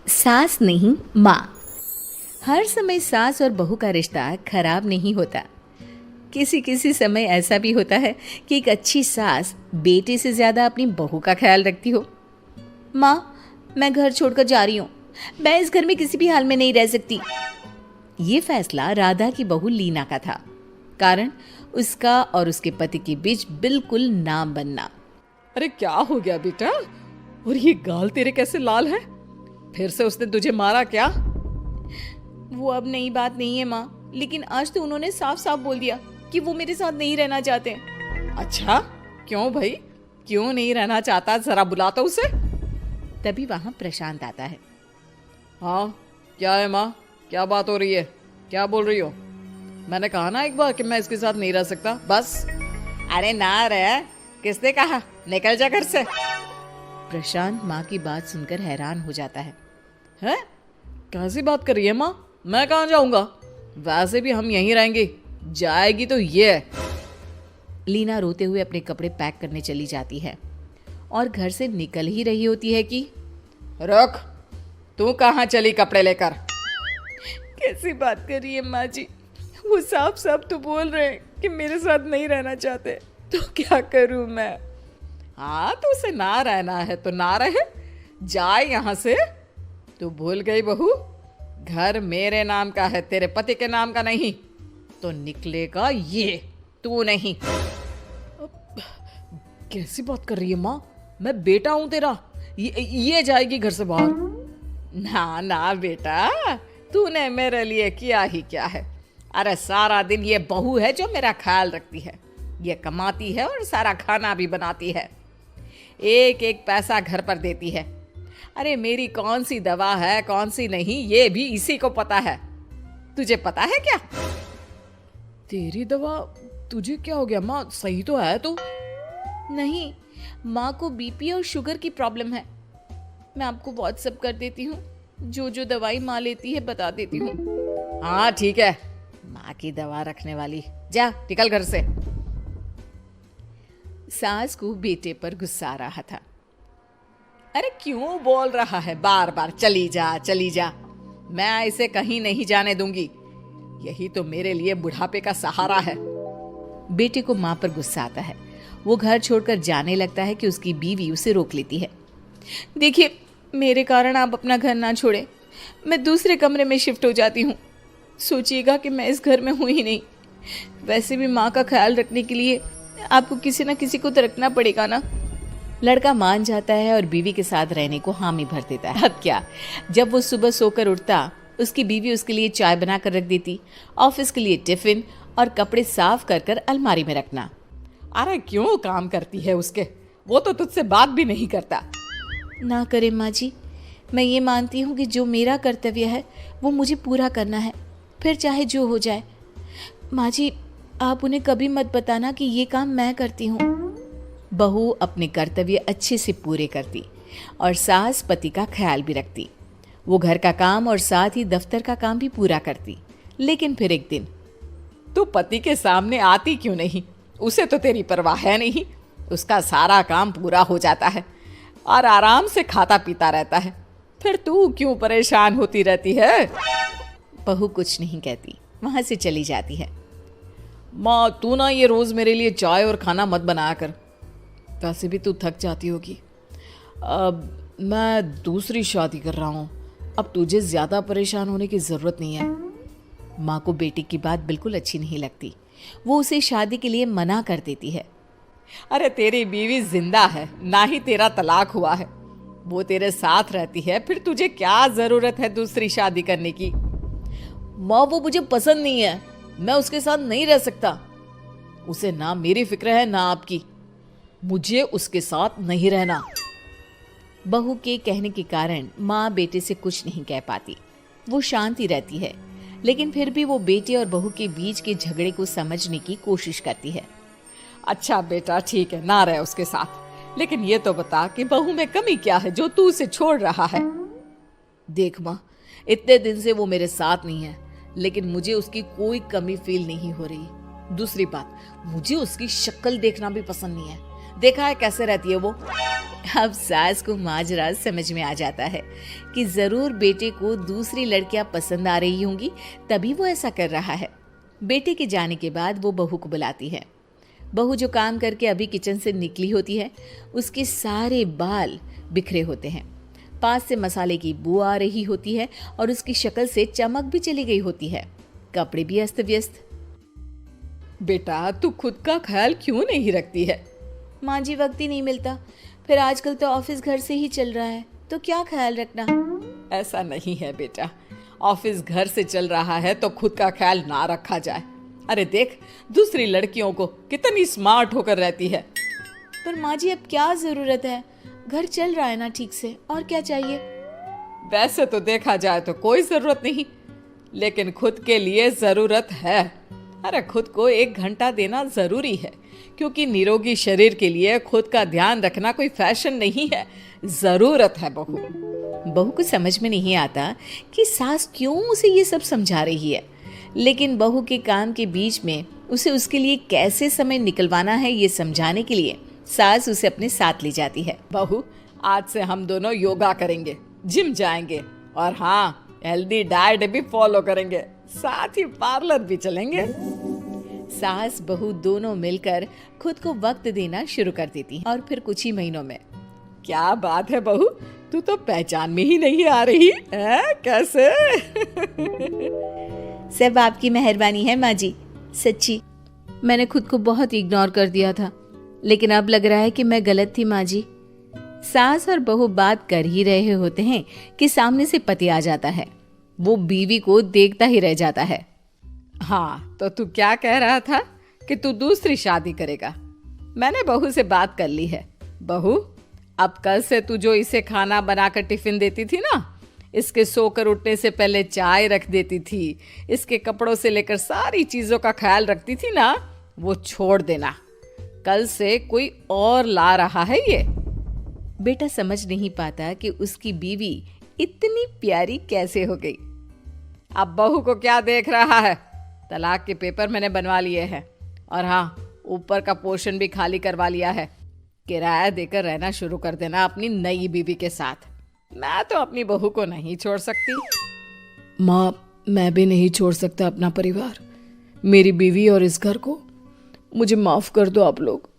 सास नहीं माँ। हर समय सास और बहू का रिश्ता खराब नहीं होता। किसी किसी समय ऐसा भी होता है कि एक अच्छी सास बेटे से ज़्यादा अपनी बहू का ख्याल रखती हो। माँ, मैं घर छोड़कर जा रही हूँ। मैं इस घर में किसी भी हाल में नहीं रह सकती। ये फैसला राधा की बहू लीना का था। कारण उसका और उसके पति के बीच बिल्कुल ना बनना। अरे क्या हो गया बेटा? और ये गाल तेरे कैसे लाल है? फिर से उसने तुझे मारा क्या? वो अब नई बात नहीं है माँ, लेकिन आज तो उन्होंने साफ साफ बोल दिया कि वो मेरे साथ नहीं रहना चाहते। अच्छा, क्यों भाई? क्यों नहीं रहना चाहता? जरा बुला तो उसे। तभी वहां प्रशांत आता है। हाँ, क्या है माँ? क्या बात हो रही है? क्या बोल रही हो? मैंने कहा ना एक बार कि मैं इसके साथ नहीं रह सकता, बस। अरे ना रह, किसने कहा? निकल जा घर से। प्रशांत माँ की बात सुनकर हैरान हो जाता है। हैं? कैसी बात कर रही है माँ? मैं कहाँ जाऊंगा? वैसे भी हम यहीं रहेंगे। जाएगी तो ये। लीना रोते हुए अपने कपड़े पैक करने चली जाती है और घर से निकल ही रही होती है कि रुक, तू कहाँ चली कपड़े लेकर? कैसी बात कर रही है माँ जी? वो साफ साफ तो बोल रहे हैं कि मेरे साथ नहीं रहना चाहते, तो क्या करूं मैं? हाँ, तो उसे ना रहना है तो ना रहे, जाए यहाँ से। तू भूल गई बहू, घर मेरे नाम का है, तेरे पति के नाम का नहीं। तो निकलेगा ये, तू नहीं। कैसी बात कर रही है माँ? मैं बेटा हूं तेरा। ये जाएगी घर से बाहर। ना ना बेटा, तूने मेरे लिए किया ही क्या है? अरे सारा दिन ये बहू है जो मेरा ख्याल रखती है। ये कमाती है और सारा खाना भी बनाती है। एक एक पैसा घर पर देती है। अरे मेरी कौन सी दवा है कौन सी नहीं, ये भी इसी को पता है। तुझे पता है क्या? तेरी दवा? तुझे क्या हो गया माँ? सही तो है तू? नहीं, माँ को बीपी और शुगर की प्रॉब्लम है। मैं आपको व्हाट्सएप कर देती हूँ, जो जो दवाई माँ लेती है बता देती हूँ। हाँ ठीक है, माँ की दवा रखने वाली। जा निकल घर से। सास को बेटे पर गुस्सा आ रहा था। अरे क्यों बोल रहा है बार बार चली जा चली जा? मैं इसे कहीं नहीं जाने दूंगी। यही तो मेरे लिए बुढ़ापे का सहारा है। बेटे को माँ पर गुस्सा आता है। वो घर छोड़कर जाने लगता है कि उसकी बीवी उसे रोक लेती है। देखिए, मेरे कारण आप अपना घर ना छोड़े। मैं दूसरे कमरे में शिफ्ट हो जाती हूँ। सोचिएगा कि मैं इस घर में हूँ ही नहीं। वैसे भी माँ का ख्याल रखने के लिए आपको किसी ना किसी को तो रखना पड़ेगा ना। लड़का मान जाता है और बीवी के साथ रहने को हामी भर देता है। अब क्या, जब वो सुबह सोकर उठता, उसकी बीवी उसके लिए चाय बना कर रख देती, ऑफिस के लिए टिफिन और कपड़े साफ कर कर अलमारी में रखना। अरे क्यों काम करती है उसके? वो तो तुझसे बात भी नहीं करता। ना करे माँ जी, मैं ये मानती हूँ कि जो मेरा कर्तव्य है वो मुझे पूरा करना है, फिर चाहे जो हो जाए। माँ जी, आप उन्हें कभी मत बताना कि ये काम मैं करती हूँ। बहू अपने कर्तव्य अच्छे से पूरे करती और सास पति का ख्याल भी रखती। वो घर का काम और साथ ही दफ्तर का काम भी पूरा करती। लेकिन फिर एक दिन, तू पति के सामने आती क्यों नहीं? उसे तो तेरी परवाह है नहीं। उसका सारा काम पूरा हो जाता है और आराम से खाता पीता रहता है। फिर तू क्यों परेशान होती रहती है? बहू कुछ नहीं कहती, वहां से चली जाती है। माँ, तू ना ये रोज मेरे लिए चाय और खाना मत बनाया कर। वैसे भी तू थक जाती होगी। अब मैं दूसरी शादी कर रहा हूँ। अब तुझे ज्यादा परेशान होने की जरूरत नहीं है। माँ को बेटी की बात बिल्कुल अच्छी नहीं लगती। वो उसे शादी के लिए मना कर देती है। अरे तेरी बीवी जिंदा है, ना ही तेरा तलाक हुआ है। वो तेरे साथ रहती है, फिर तुझे क्या जरूरत है दूसरी शादी करने की? माँ, वो मुझे पसंद नहीं है। मैं उसके साथ नहीं रह सकता। उसे ना मेरी फिक्र है ना आपकी। मुझे उसके साथ नहीं रहना। बहू के कहने के कारण माँ बेटे से कुछ नहीं कह पाती। वो शांति रहती है, लेकिन फिर भी वो बेटे और बहू के बीच के झगड़े को समझने की कोशिश करती है। अच्छा बेटा, ठीक है, ना रहे उसके साथ। लेकिन ये तो बता कि बहू में कमी क्या है जो तू उसे छोड़ रहा है? देख माँ, इतने दिन से वो मेरे साथ नहीं है, लेकिन मुझे उसकी कोई कमी फील नहीं हो रही। दूसरी बात, मुझे उसकी शक्ल देखना भी पसंद नहीं है। देखा है कैसे रहती है वो? अब सास को माजरा समझ में आ जाता है कि जरूर बेटे को दूसरी लड़कियां पसंद आ रही होंगी, तभी वो ऐसा कर रहा है। बेटे के जाने के बाद वो बहू को बुलाती है। बहू जो काम करके अभी किचन से निकली होती है, उसके सारे बाल बिखरे होते हैं, पास से मसाले की बू आ रही होती है और उसकी शक्ल से चमक भी चली गई होती है, कपड़े भी अस्त व्यस्त। बेटा तू खुद का ख्याल क्यों नहीं रखती है? माँ जी, वक्त ही नहीं मिलता, फिर आजकल तो ऑफिस घर से ही चल रहा है, तो क्या ख्याल रखना। ऐसा नहीं है बेटा, ऑफिस घर से चल रहा है तो खुद का ख्याल ना रखा जाए। अरे देख, दूसरी लड़कियों को कितनी स्मार्ट होकर रहती है। पर माँ जी, अब क्या जरूरत है, घर चल रहा है ना ठीक से, और क्या चाहिए। वैसे तो देखा जाए तो कोई जरूरत नहीं, लेकिन खुद के लिए जरूरत है। अरे खुद को 1 घंटा देना जरूरी है, क्योंकि निरोगी शरीर के लिए खुद का ध्यान रखना कोई फैशन नहीं है, जरूरत है। बहू को समझ में नहीं आता कि सास क्यों उसे ये सब समझा रही है, लेकिन बहू के काम के बीच में उसे उसके लिए कैसे समय निकलवाना है ये समझाने के लिए सास उसे अपने साथ ले जाती है। बहू, आज से हम दोनों योगा करेंगे, जिम जाएंगे और हाँ, हेल्दी डाइट भी फॉलो करेंगे, साथ ही पार्लर भी चलेंगे। सास बहू दोनों मिलकर खुद को वक्त देना शुरू कर देती हैं और फिर कुछ ही महीनों में। क्या बात है बहू, तू तो पहचान में ही नहीं आ रही है, कैसे? सब आपकी मेहरबानी है माँ जी, सच्ची मैंने खुद को बहुत इग्नोर कर दिया था, लेकिन अब लग रहा है कि मैं गलत थी माँ जी। सास और बहू बात कर ही रहे होते हैं कि सामने से पति आ जाता है। वो बीवी को देखता ही रह जाता है। हाँ, तो तू क्या कह रहा था कि तू दूसरी शादी करेगा? मैंने बहू से बात कर ली है। बहू, अब कल से तू जो इसे खाना बनाकर टिफिन देती थी ना, इसके सोकर उठने से पहले चाय रख देती थी, इसके कपड़ों से लेकर सारी चीजों का ख्याल रखती थी ना, वो छोड़ देना। कल से कोई और ला रहा है ये। बेटा समझ नहीं पाता कि उसकी बीवी इतनी प्यारी कैसे हो गई। अब बहू को क्या देख रहा है? तलाक के पेपर मैंने बनवा लिए हैं और हाँ, ऊपर का पोर्शन भी खाली करवा लिया है। किराया देकर रहना शुरू कर देना अपनी नई बीवी के साथ। मैं तो अपनी बहू को नहीं छोड़ सकती। माँ, मैं भी नहीं छोड़ सकता अपना परिवार, मेरी बीवी और इस घर को। मुझे माफ कर दो आप लोग।